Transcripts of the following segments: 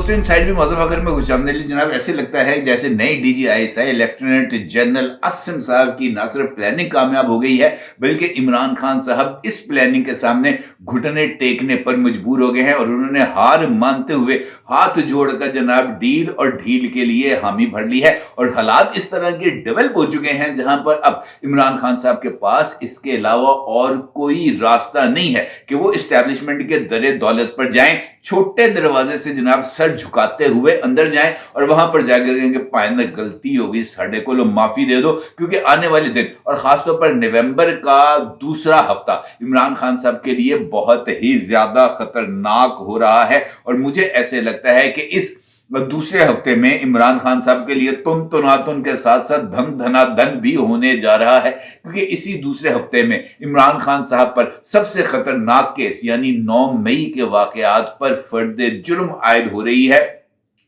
दोस्तों इनसाइड भी मदरफकर में खुशामदीद जनाब। ऐसे लगता है जैसे नए DGISI लेफ्टिनेंट जनरल आसिम साहब की न सिर्फ प्लानिंग कामयाब हो गई है बल्कि इमरान खान साहब इस प्लानिंग के सामने घुटने टेकने पर मजबूर हो गए हैं और उन्होंने हार मानते हुए हाथ जोड़कर जनाब डील और ढील के लिए हामी भर ली है। और हालात इस तरह के डेवलप हो चुके हैं जहां पर अब इमरान खान साहब के पास इसके अलावा और कोई रास्ता नहीं है कि वो इस्टेब्लिशमेंट के दरे दौलत पर जाएं, छोटे दरवाजे से जनाब सर झुकाते हुए अंदर जाएं और वहां पर जाकर कहेंगे पाइंदा गलती होगी साढ़े को लो माफी दे दो। क्योंकि आने वाले दिन और खासतौर पर नवंबर का दूसरा हफ्ता इमरान खान साहब के लिए बहुत ही ज्यादा खतरनाक हो रहा है। और मुझे ऐसे लगता है कि इस दूसरे हफ्ते में इमरान खान साहब के लिए तुम तुनातुन के साथ साथ धम धनाधन भी होने जा रहा है। क्योंकि इसी दूसरे हफ्ते में इमरान खान साहब पर सबसे खतरनाक केस यानी 9 मई के वाकयात पर फर्द जुर्म आयद हो रही है।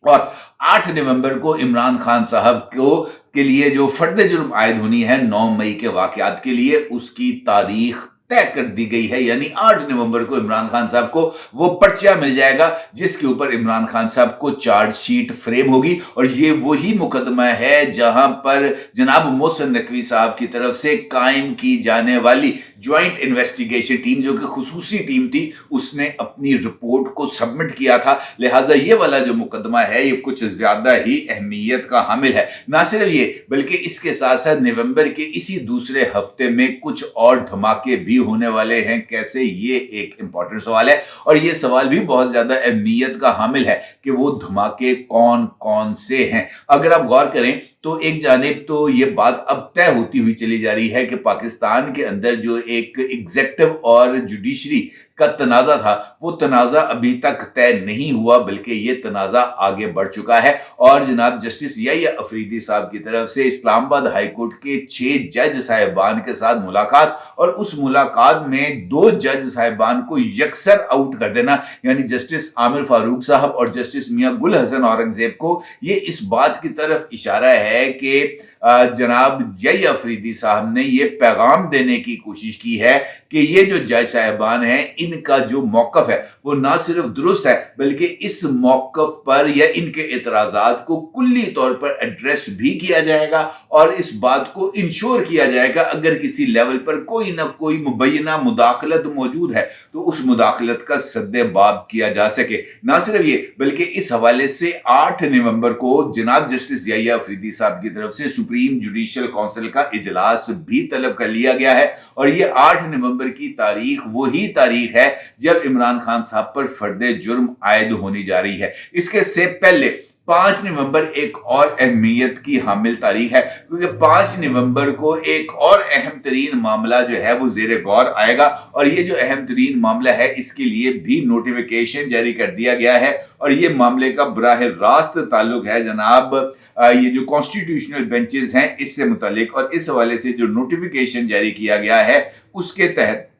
और 8 नवंबर को इमरान खान साहब को के लिए जो फर्द जुर्म आयद होनी है 9 मई के वाकयात के लिए, उसकी तारीख तय कर दी गई है। यानी 8 नवंबर को इमरान खान साहब को वो पर्चा मिल जाएगा जिसके ऊपर इमरान खान साहब को चार्जशीट फ्रेम होगी। और ये वही मुकदमा है जहां पर जनाब मोहसिन नकवी साहब की तरफ से कायम की जाने वाली ज्वाइंट इन्वेस्टिगेशन टीम जो कि खुसूसी टीम थी उसने अपनी रिपोर्ट को सबमिट किया था। लिहाजा ये वाला जो मुकदमा है ये कुछ ज्यादा ही अहमियत का हामिल है। ना सिर्फ ये बल्कि इसके साथ साथ नवंबर के इसी दूसरे हफ्ते में कुछ और धमाके भी होने वाले हैं। कैसे, ये एक इंपॉर्टेंट सवाल है और ये सवाल भी बहुत ज्यादा अहमियत का हामिल है कि वो धमाके कौन कौन से हैं। अगर आप गौर करें तो एक जानिब तो ये बात अब तय होती हुई चली जा रही है कि पाकिस्तान के अंदर जो एक एग्जेक्टिव और जुडिशरी का तनाजा था वो तनाजा अभी तक तय नहीं हुआ बल्कि ये तनाजा आगे बढ़ चुका है। और जनाब जस्टिस याहिया अफरीदी साहब की तरफ से इस्लामाबाद हाई कोर्ट के 6 जज साहिबान के साथ मुलाकात और उस मुलाकात में 2 जज साहिबान को यकसर आउट कर देना यानी जस्टिस आमिर फारूक साहब और जस्टिस मियां गुल हसन औरंगजेब को, ये इस बात की तरफ इशारा है कि जनाब याहिया अफरीदी साहब ने ये पैगाम देने की कोशिश की है कि ये जो जज साहिबान हैं इनका जो मौकफ है वो ना सिर्फ दुरुस्त है बल्कि इस मौकफ पर या इनके एतराजात को कुल्ली तौर पर एड्रेस भी किया जाएगा और इस बात को इंश्योर किया जाएगा अगर किसी लेवल पर कोई ना कोई मुबैना मुदाखलत मौजूद है तो उस मुदाखलत का सद्देबाब किया जा सके। ना सिर्फ ये बल्कि इस हवाले से 8 नवंबर को जनाब जस्टिस याहिया अफरीदी साहब की तरफ से सुप्रीम जुडिशियल काउंसिल का इजलास भी तलब कर लिया गया है। और ये 8 नवंबर की तारीख वही तारीख है जब इमरान खान साहब पर फर्द जुर्म आयद होने जा रही है। इसके से पहले 5 नवंबर एक और अहमियत की हामिल तारीख है क्योंकि 5 नवंबर को एक और अहम तरीन मामला जो है वो जेर गौर आएगा। और ये जो अहम तरीन मामला है इसके लिए भी नोटिफिकेशन जारी कर दिया गया है और ये मामले का बराह रास्त ताल्लुक है जनाब ये जो कॉन्स्टिट्यूशनल बेंचेस हैं इससे मुतालिक। और इस हवाले से जो नोटिफिकेशन जारी किया गया है उसके तहत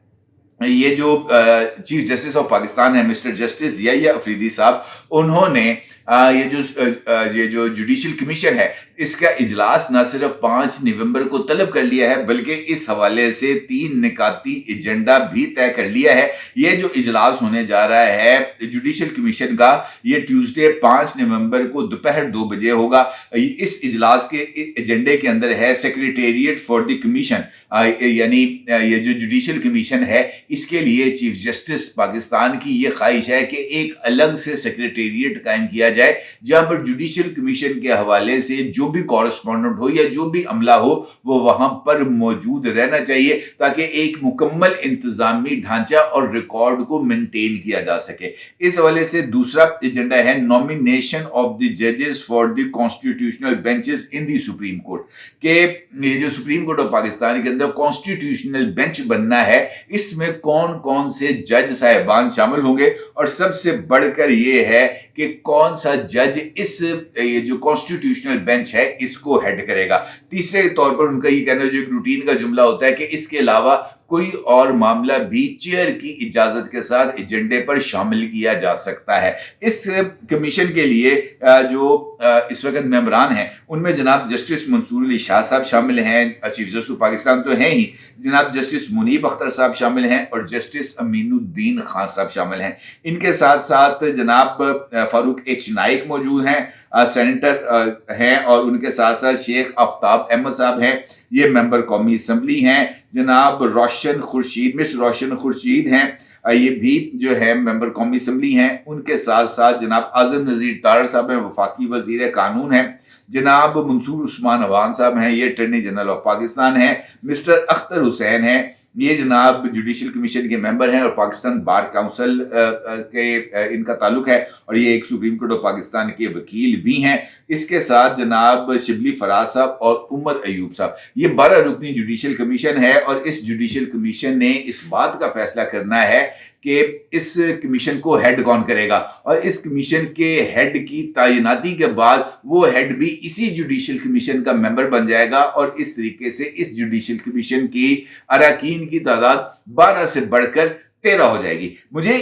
ये जो चीफ जस्टिस ऑफ पाकिस्तान है मिस्टर जस्टिस याहिया अफरीदी साहब, उन्होंने ये जो जुडिशियल कमीशन है इसका इजलास न सिर्फ 5 नवंबर को तलब कर लिया है बल्कि इस हवाले से 3 निकाती एजेंडा भी तय कर लिया है। ये जो इजलास होने जा रहा है जुडिशियल कमीशन का ये ट्यूसडे 5 नवंबर को दोपहर 2 बजे होगा। इस इजलास के एजेंडे के अंदर है सेक्रेटेरिएट फॉर द कमीशन यानी ये जो जुडिशियल कमीशन है इसके लिए चीफ जस्टिस पाकिस्तान की ये ख्वाहिश है कि एक अलग से सेक्रेटेरिएट कायम किया जाए जहां पर जुडिशियल कमीशन के हवाले से जो भी कॉरेस्पॉन्डेंट हो या जो भी अमला हो वो वहां पर मौजूद रहना चाहिए ताकि एक मुकम्मल इंतजामी ढांचा और रिकॉर्ड को मेंटेन किया जा सके। इस हवाले से दूसरा एजेंडा है नॉमिनेशन ऑफ द जजेस for the constitutional benches in the supreme court के ये जो सुप्रीम कोर्ट ऑफ पाकिस्तान के अंदर कॉन्स्टिट्यूशनल बेंच बनना है इसमें कौन कौन से जज साहिबान शामिल होंगे और सबसे बढ़कर ये है कि कौन सा जज इस ये जो कॉन्स्टिट्यूशनल बेंच है इसको हेड करेगा। तीसरे तौर पर उनका ये कहना जो एक रूटीन का जुमला होता है कि इसके अलावा कोई और मामला भी चेयर की इजाजत के साथ एजेंडे पर शामिल किया जा सकता है। इस कमीशन के लिए जो इस वक्त मेंबरान हैं उनमें जनाब जस्टिस मंसूर अली शाह साहब शामिल हैं, चीफ जस्टिस ऑफ पाकिस्तान तो हैं ही, जनाब जस्टिस मुनीब अख्तर साहब शामिल हैं और जस्टिस अमीनुद्दीन खान साहब शामिल हैं। इनके साथ साथ जनाब फारूक एच नाइक मौजूद हैं, सेनेटर हैं, और उनके साथ साथ शेख आफ्ताब अहमद साहब हैं, ये मेंबर कौमी असम्बली हैं। जनाब रोशन खुर्शीद, मिस रोशन खुर्शीद हैं, ये भी जो है मेंबर कौमी असम्बली हैं। उनके साथ साथ जनाब आजम नज़ीर तारड़ साहब हैं, वफाकी वज़ीर कानून हैं। जनाब मंसूर उस्मान अवान साहब हैं, ये अटॉर्नी जनरल ऑफ पाकिस्तान हैं। मिस्टर अख्तर हुसैन हैं, ये जनाब जुडिशल कमीशन के मेंबर हैं और पाकिस्तान बार काउंसिल के इनका ताल्लुक है, और ये एक सुप्रीम कोर्ट ऑफ पाकिस्तान के वकील भी हैं। इसके साथ जनाब शिबली फराज साहब और उमर अयूब साहब, ये 12 रुकनी जुडिशल कमीशन है, और इस जुडिशल कमीशन ने इस बात का फैसला करना है कि इस कमीशन को हेड कौन करेगा, और इस कमीशन के हेड की तैनाती के बाद वो हेड भी इसी जुडिशल कमीशन का मेंबर बन जाएगा, और इस तरीके से इस जुडिशल कमीशन की अरकान की तादाद 12 से बढ़कर 13 हो जाएगी। मुझे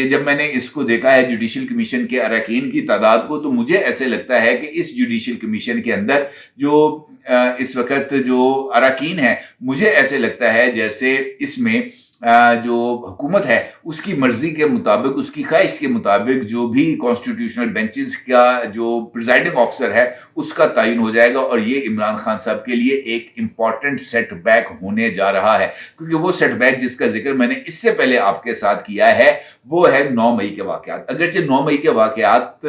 जब मैंने इसको देखा है जुडिशल कमीशन के अरकान की तादाद को, तो मुझे ऐसे लगता है कि इस जुडिशल कमीशन के अंदर जो इस वक्त जो अरकान है, मुझे ऐसे लगता है जैसे इसमें जो हुकूमत है उसकी मर्जी के मुताबिक, उसकी ख्वाहिश के मुताबिक जो भी कॉन्स्टिट्यूशनल बेंचेस का जो प्रिजाइडिंग ऑफिसर है उसका तयन हो जाएगा, और ये इमरान खान साहब के लिए एक इम्पॉर्टेंट सेटबैक होने जा रहा है, क्योंकि वो सेटबैक जिसका जिक्र मैंने इससे पहले आपके साथ किया है वो है 9 मई के वाकयात। अगरचे 9 मई के वाकयात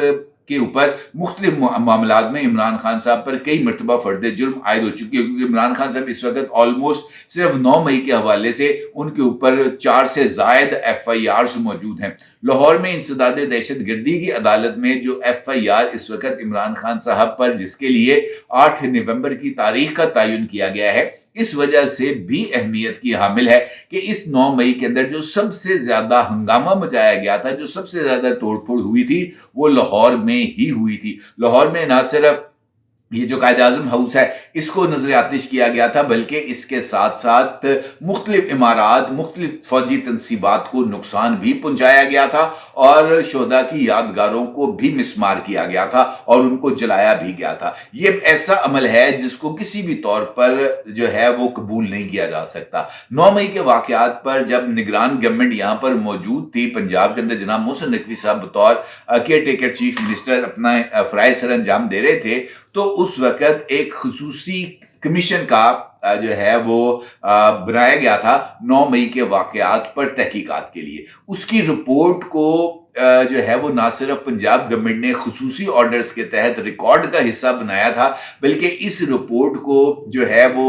के ऊपर मुख्तलिफ मामलात में इमरान खान साहब पर कई मरतबा फर्द जुर्म आयद हो चुकी है, क्योंकि इमरान खान साहब इस वक्त ऑलमोस्ट सिर्फ 9 मई के हवाले से उनके ऊपर 4 से ज़ायद FIR मौजूद हैं। लाहौर में इंसदाद दहशत गर्दी की अदालत में जो FIR इस वक्त इमरान खान साहब पर, जिसके लिए 8 नवंबर की तारीख का तयन किया गया है, इस वजह से भी अहमियत की हामिल है कि इस 9 मई के अंदर जो सबसे ज्यादा हंगामा मचाया गया था, जो सबसे ज्यादा तोड़फोड़ हुई थी, वो लाहौर में ही हुई थी। लाहौर में ना सिर्फ ये जो कायद आज़म हाउस है इसको नजर आतिश किया गया था, बल्कि इसके साथ साथ मुख्तलिफ इमारात, मुख्तलिफ फौजी तनसीबात को नुकसान भी पहुंचाया गया था, और शोहदा की यादगारों को भी मिसमार किया गया था और उनको जलाया भी गया था। ये ऐसा अमल है जिसको किसी भी तौर पर जो है वो कबूल नहीं किया जा सकता। 9 मई के वाकयात पर जब निगरान गवर्नमेंट यहाँ पर मौजूद थी पंजाब के अंदर, जनाब मोहसिन नकवी साहब बतौर केयर टेकर चीफ मिनिस्टर अपना फ़राइज़ सर अंजाम दे रहे थे, तो उस वक्त एक खुसूसी कमीशन का जो है वो बनाया गया था 9 मई के वाकयात पर तहकीकात के लिए। उसकी रिपोर्ट को जो है वो ना सिर्फ पंजाब गवर्नमेंट ने खुसूसी ऑर्डर्स के तहत रिकॉर्ड का हिस्सा बनाया था, बल्कि इस रिपोर्ट को जो है वो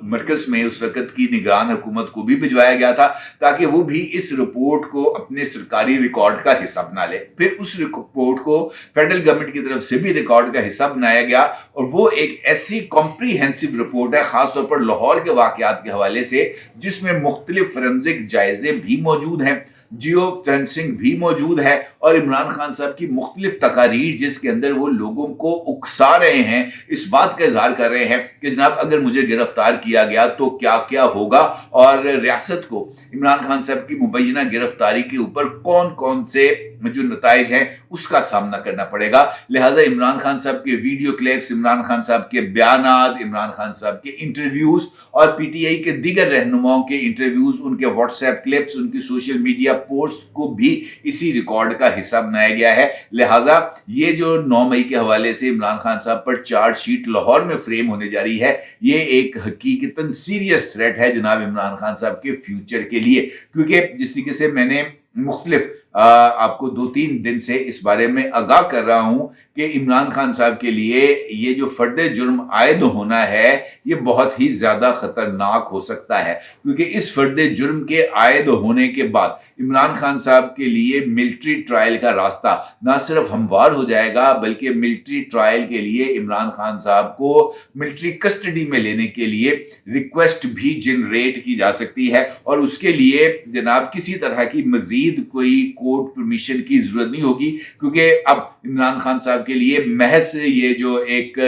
मरकज में उस वक्त की निगरान हुकूमत को भी भिजवाया गया था, ताकि वो भी इस रिपोर्ट को अपने सरकारी रिकॉर्ड का हिस्सा बना ले। फिर उस रिपोर्ट को फेडरल गवर्नमेंट की तरफ से भी रिकॉर्ड का हिस्सा बनाया गया, और वो एक ऐसी कॉम्प्रीहेंसिव रिपोर्ट है खासतौर पर लाहौर के वाकयात के हवाले से, जिसमें मुख्तलिफ फोरेंसिक जायजे भी मौजूद हैं, जियो फेंसिंग भी मौजूद है, और इमरान खान साहब की मुख्तलिफ तकारीर जिसके अंदर वो लोगों को उकसा रहे हैं, इस बात का इजहार कर रहे हैं कि जनाब अगर मुझे गिरफ्तार किया गया तो क्या क्या होगा, और रियासत को इमरान खान साहब की मुबैना गिरफ्तारी के ऊपर कौन कौन से जो नताइज हैं उसका सामना करना पड़ेगा। लिहाजा इमरान खान साहब के वीडियो क्लिप्स, इमरान खान साहब के बयानात, इमरान खान साहब के इंटरव्यूज और PTI के दीगर रहनुमाओं के इंटरव्यूज, उनके व्हाट्सएप क्लिप्स, उनकी सोशल मीडिया पोस्ट को भी इसी रिकॉर्ड का हिस्सा बनाया गया है। लिहाजा ये जो 9 मई के हवाले से इमरान खान साहब पर चार्जशीट लाहौर में फ्रेम होने जा रही है, ये एक हकीकतन सीरियस थ्रेट है जनाब इमरान खान साहब के फ्यूचर के लिए, क्योंकि जिस तरीके से मैंने मुख्तलिफ आपको 2-3 दिन से इस बारे में आगाह कर रहा हूं कि इमरान खान साहब के लिए ये जो फर्द जुर्म आयद होना है ये बहुत ही ज्यादा खतरनाक हो सकता है, क्योंकि इस फर्द जुर्म के आयद होने के बाद इमरान खान साहब के लिए मिलिट्री ट्रायल का रास्ता ना सिर्फ हमवार हो जाएगा, बल्कि मिलिट्री ट्रायल के लिए इमरान खान साहब को मिलिट्री कस्टडी में लेने के लिए रिक्वेस्ट भी जनरेट की जा सकती है, और उसके लिए जनाब किसी तरह की मजीद कोई कोर्ट परमिशन की जरूरत नहीं होगी, क्योंकि अब इमरान खान साहब के लिए महज ये जो एक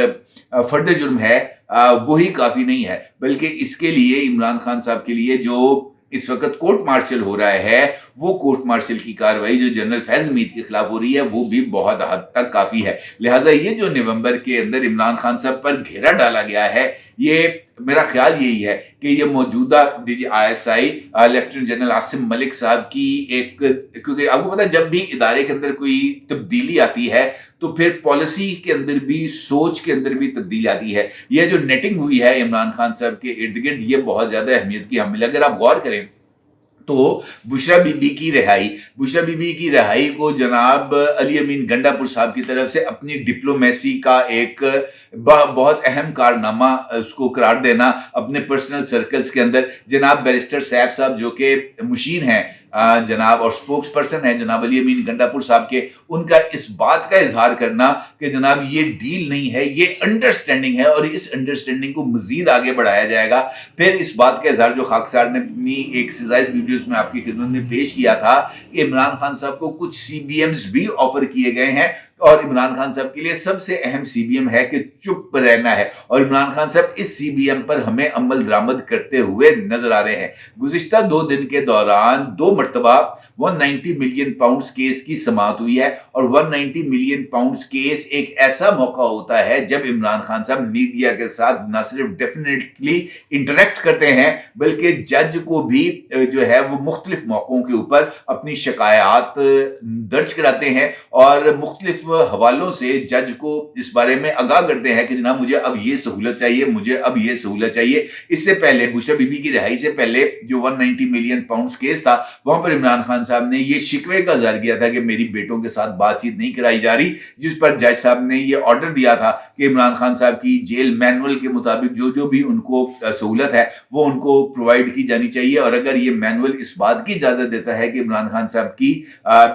फर्द जुर्म है वही काफ़ी नहीं है, बल्कि इसके लिए इमरान खान साहब के लिए जो इस वक्त कोर्ट मार्शल हो रहा है, वो कोर्ट मार्शल की कार्रवाई जो जनरल फैज़ हमीद के खिलाफ हो रही है, वो भी बहुत हद तक काफ़ी है। लिहाजा ये जो नवंबर के अंदर इमरान खान साहब पर घेरा डाला गया है, ये मेरा ख्याल यही है कि ये मौजूदा DG ISI lieutenant general Asim Malik साहब की एक, क्योंकि आपको पता है जब भी इदारे के अंदर कोई तब्दीली आती है तो फिर पॉलिसी के अंदर भी, सोच के अंदर भी तब्दीली आती है। यह जो नेटिंग हुई है इमरान खान साहब के इर्द गिर्द, ये बहुत ज्यादा अहमियत की हामिल है। अगर आप गौर करें तो बुशरा बीबी की रिहाई को जनाब अली अमीन गंडापुर साहब की तरफ से अपनी डिप्लोमेसी का एक बहुत अहम कारनामा उसको करार देना अपने पर्सनल सर्कल्स के अंदर। जनाब बैरिस्टर सैफ साहब जो कि मुशीर हैं जनाब और स्पोक्स पर्सन है जनाब अली अमीन गंडापुर साहब के, उनका इस बात का इजहार करना कि जनाब ये डील नहीं है, ये अंडरस्टैंडिंग है और इस अंडरस्टैंडिंग को मजीद आगे बढ़ाया जाएगा। फिर इस बात का इजहार जो खाकसार ने अपनी एक सिजाइज वीडियोस में आपकी खिदमत में पेश किया था कि इमरान खान साहब को कुछ CBMs भी ऑफर किए गए हैं और इमरान खान साहब के लिए सबसे अहम CBM है कि चुप रहना है, और इमरान खान साहब इस CBM पर हमें अमल दरामद करते हुए नजर आ रहे हैं। गुज़िश्ता 2 दिन के दौरान 2 मरतबा 190 मिलियन पाउंड्स केस की समाअत हुई है, और 190 मिलियन पाउंड्स केस एक ऐसा मौका होता है जब इमरान खान साहब मीडिया के साथ न सिर्फ डेफिनेटली इंटरेक्ट करते हैं बल्कि जज को भी जो है वो मुख्तलिफ मौकों के ऊपर अपनी शिकायत दर्ज कराते हैं और मुख्तलिफ हवालों से जज को इस बारे में आगाह करते हैं कि जनाब मुझे अब ये सहूलत चाहिए, मुझे अब ये सहूलत चाहिए। इससे पहले बुशरा बीबी की रिहाई से पहले जो 190 मिलियन पाउंड्स केस था, वहां पर इमरान खान साहब ने ये शिकवे का इज़हार किया था कि मेरी बेटों के साथ बातचीत नहीं कराई जा रही, जिस पर जज साहब ने ये ऑर्डर दिया था कि इमरान खान साहब की जेल मैनुअल के मुताबिक जो जो भी उनको सहूलत है वो उनको प्रोवाइड की जानी चाहिए, और अगर ये मैनुअल इस बात की इजाजत देता है कि इमरान खान साहब की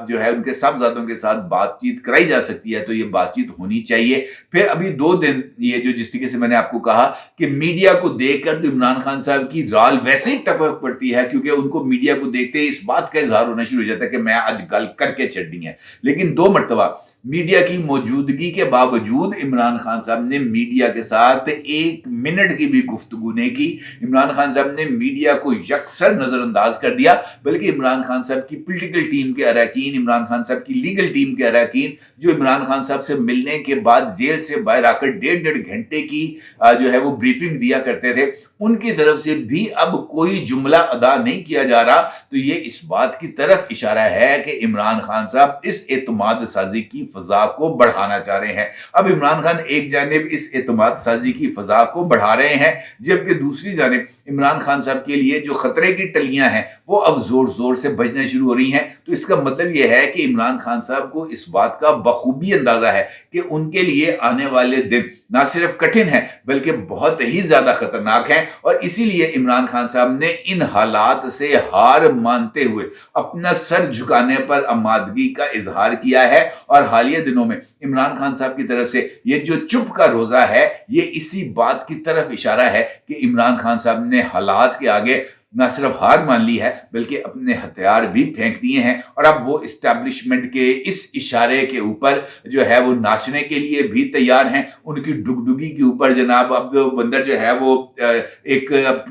जो है उनके साहबजादों के साथ बातचीत कराई जा सकती है तो ये बातचीत होनी चाहिए। फिर अभी 2 दिन ये जो जिस तरीके से मैंने आपको कहा कि मीडिया को देखकर तो इमरान खान साहब की राल वैसे ही टपक पड़ती है, क्योंकि उनको मीडिया को देखते ही इस बात का इजहार होना शुरू हो जाता है कि मैं आज गल करके छड़ी है। लेकिन 2 मरतबा मीडिया की मौजूदगी के बावजूद इमरान खान साहब ने मीडिया के साथ 1 मिनट की भी गुफ्तगू नहीं की। इमरान खान साहब ने मीडिया को यकसर नजरअंदाज कर दिया, बल्कि इमरान खान साहब की पॉलिटिकल टीम के अरकान, इमरान खान साहब की लीगल टीम के अरकान जो इमरान खान साहब से मिलने के बाद जेल से बाहर आकर 1.5 घंटे की जो है वो ब्रीफिंग दिया करते थे, उनकी तरफ से भी अब कोई जुमला अदा नहीं किया जा रहा। तो ये इस बात की तरफ इशारा है कि इमरान खान साहब इस एतमाद साजी की फजा को बढ़ाना चाह रहे हैं। अब इमरान खान एक जानिब इस एतमाद साजी की फजा को बढ़ा रहे हैं, जबकि दूसरी जानिब इमरान खान साहब के लिए जो खतरे की टलियां हैं वो अब जोर जोर से बजने शुरू हो रही हैं। तो इसका मतलब यह है कि इमरान खान साहब को इस बात का बखूबी अंदाजा है कि उनके लिए आने वाले दिन ना सिर्फ कठिन है बल्कि बहुत ही ज्यादा खतरनाक है, और इसीलिए इमरान खान साहब ने इन हालात से हार मानते हुए अपना सर झुकाने पर आमादगी का इजहार किया है। और हालिया दिनों में इमरान खान साहब की तरफ से ये जो चुप का रोजा है, ये इसी बात की तरफ इशारा है कि इमरान खान साहब ने हालात के आगे न सिर्फ हार मान ली है बल्कि अपने हथियार भी फेंक दिए हैं, और अब वो इस्टेब्लिशमेंट के इस इशारे के ऊपर जो है वो नाचने के लिए भी तैयार हैं। उनकी डुगडुगी के ऊपर जनाब अब बंदर जो है वो एक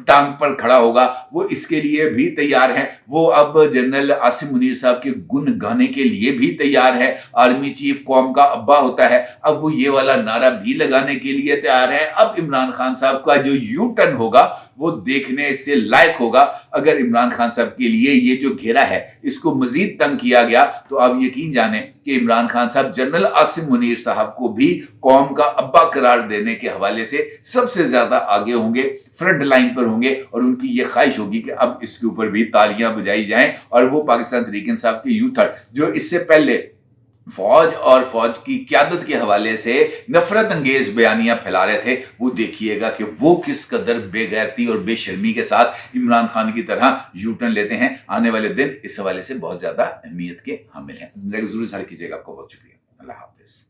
टांग पर खड़ा होगा, वो इसके लिए भी तैयार हैं। वो अब जनरल आसिम मुनीर साहब के गुण गाने के लिए भी तैयार है। आर्मी चीफ कौम का अब्बा होता है, अब वो ये वाला नारा भी लगाने के लिए तैयार है। अब इमरान खान साहब का जो यू टर्न होगा वो देखने से लायक होगा। अगर इमरान खान साहब के लिए ये जो घेरा है इसको मजीद तंग किया गया तो आप यकीन जाने कि इमरान खान साहब जनरल आसिम मुनीर साहब को भी कौम का अब्बा करार देने के हवाले से सबसे ज्यादा आगे होंगे, फ्रंट लाइन पर होंगे, और उनकी ये ख्वाहिश होगी कि अब इसके ऊपर भी तालियां बजाई जाएं। और वो पाकिस्तान तहरीक इंसाफ के यूथ जो इससे पहले फौज और फौज की क़यादत के हवाले से नफरत अंगेज बयानियां फैला रहे थे, वो देखिएगा कि वो किस कदर बेगैरती और बेशर्मी के साथ इमरान खान की तरह यूटर्न लेते हैं। आने वाले दिन इस हवाले से बहुत ज्यादा अहमियत के हामिल हैं। जरूर सारे कीजिएगा। आपको बहुत शुक्रिया। अल्लाह हाफिज।